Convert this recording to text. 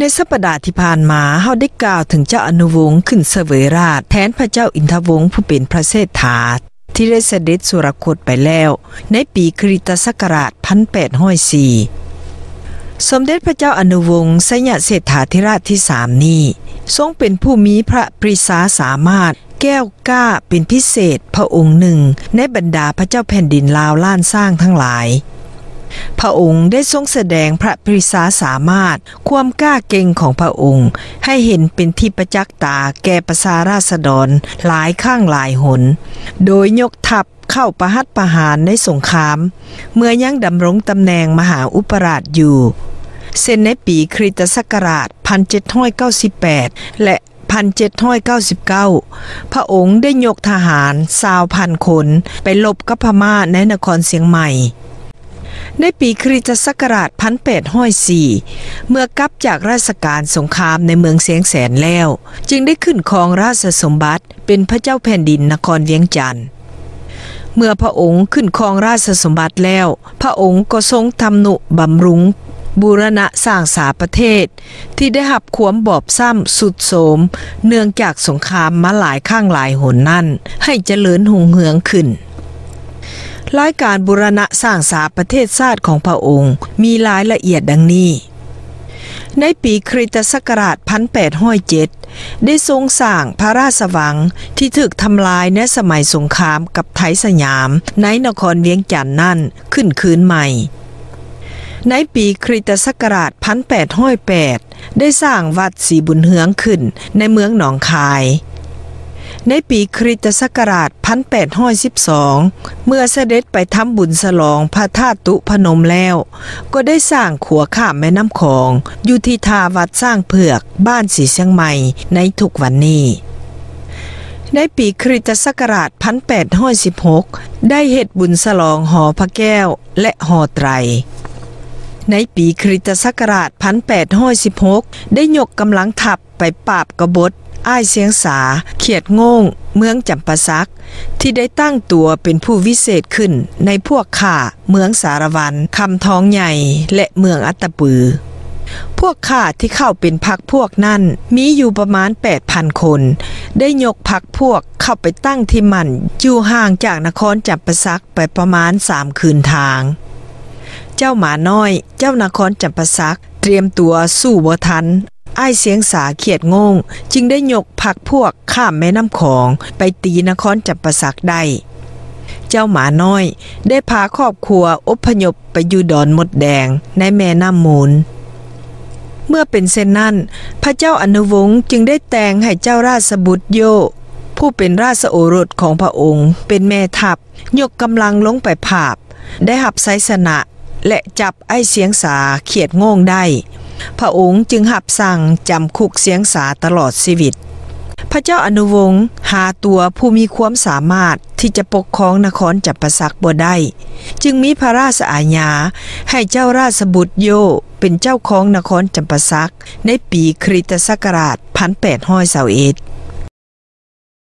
ในสัปดาห์ที่ผ่านมาเฮาได้กล่าวถึงเจ้าอนุวงศ์ขึ้นเสวยราชย์แทนพระเจ้าอินทวงศ์ผู้เป็นพระเศรษฐาที่ได้เสด็จสุรคตไปแล้วในปีคริสตศักราช1804สมเด็จพระเจ้าอนุวงศ์สยเศรษฐาธิราชที่3นี้ทรงเป็นผู้มีพระปรีชาสามารถแก้วกล้าเป็นพิเศษพระองค์หนึ่งในบรรดาพระเจ้าแผ่นดินลาวล้านสร้างทั้งหลายพระองค์ได้ทรงแสดงพระปรีชาสามารถความกล้าเก่งของพระองค์ให้เห็นเป็นที่ประจักษ์ตาแก่ประชาราษฎรหลายข้างหลายหนโดยยกทัพเข้าประหัตประหารในสงครามเมื่อยังดำรงตำแหน่งมหาอุปราชอยู่เส้นในปีคริสตศักราช1798และ1799พระองค์ได้ยกทหาร20,000 คนไปลบกับพม่าในนครเชียงใหม่ในปีคริสตศักราช1804เมื่อกลับจากราชการสงครามในเมืองเสียงแสนแล้วจึงได้ขึ้นครองราชสมบัติเป็นพระเจ้าแผ่นดินนครเวียงจันทน์เมื่อพระองค์ขึ้นครองราชสมบัติแล้วพระองค์ก็ทรงทำนุบำรุงบูรณะสร้างสาประเทศที่ได้รับความบอบช้ำสุดโทรมเนื่องจากสงครามมาหลายข้างหลายหนนั่นให้เจริญรุ่งเรืองขึ้นรายการบูรณะสร้างสาประเทศชาติของพระองค์มีรายละเอียดดังนี้ในปีคริสตศักราช1807ได้ทรงสร้างพระราชวังที่ถูกทำลายในสมัยสงครามกับไทยสยามในนครเวียงจันทน์นั่นขึ้นคืนใหม่ในปีคริสตศักราช1808ได้สร้างวัดศรีบุญเฮืองขึ้นในเมืองหนองคายในปีคริสตศักราช1812เมื่อเสด็จไปทำบุญฉลองพระธาตุพนมแล้วก็ได้สร้างขัวข้ามแม่น้ำคองอยู่ที่ท่าวัดสร้างเผือกบ้านศรีเชียงใหม่ในทุกวันนี้ในปีคริสตศักราช1816ได้เฮ็ดบุญฉลองหอพระแก้วและหอไตรในปีคริสตศักราช1816ได้ยกกำลังทัพไปปราบกบฏอ้ายเสียงสาเขียดโง่งเมืองจำปาสักที่ได้ตั้งตัวเป็นผู้วิเศษขึ้นในพวกข้าเมืองสารวันคำท้องใหญ่และเมืองอัตตปือพวกข้าที่เข้าเป็นพรรคพวกนั้นมีอยู่ประมาณ 8,000 คนได้ยกพรรคพวกเข้าไปตั้งที่มั่นอยู่ห่างจากนครจำปาสักไปประมาณ3 คืนทางเจ้าหมาน้อยเจ้านครจำปาสักเตรียมตัวสู้บ่ทันอ้ายเสียงสาเขียดโง่งจึงได้ยกพรรคพวกข้ามแม่น้ำคองไปตีนครจำปาสักได้เจ้าหมาน้อยได้พาครอบครัวอพยพไปอยู่ดอนมดแดงในแม่น้ำมูลเมื่อเป็นเช่นนั้นพระเจ้าอนุวงศ์จึงได้แต่งให้เจ้าราชบุตรโยผู้เป็นราชโอรสของพระองค์เป็นแม่ทัพยกกำลังลงไปภาพได้รับไสชนะและจับไอ้เสียงสาเขียดโง่งได้พระองค์จึงรับสั่งจำคุกเสียงสาตลอดชีวิตพระเจ้าอนุวงศ์หาตัวผู้มีความสามารถที่จะปกครองนครจำปาสักบ่ได้จึงมีพระราชอาญาให้เจ้าราชบุตรโยเป็นเจ้าของนครจำปาสักในปีคริสตศักราช1821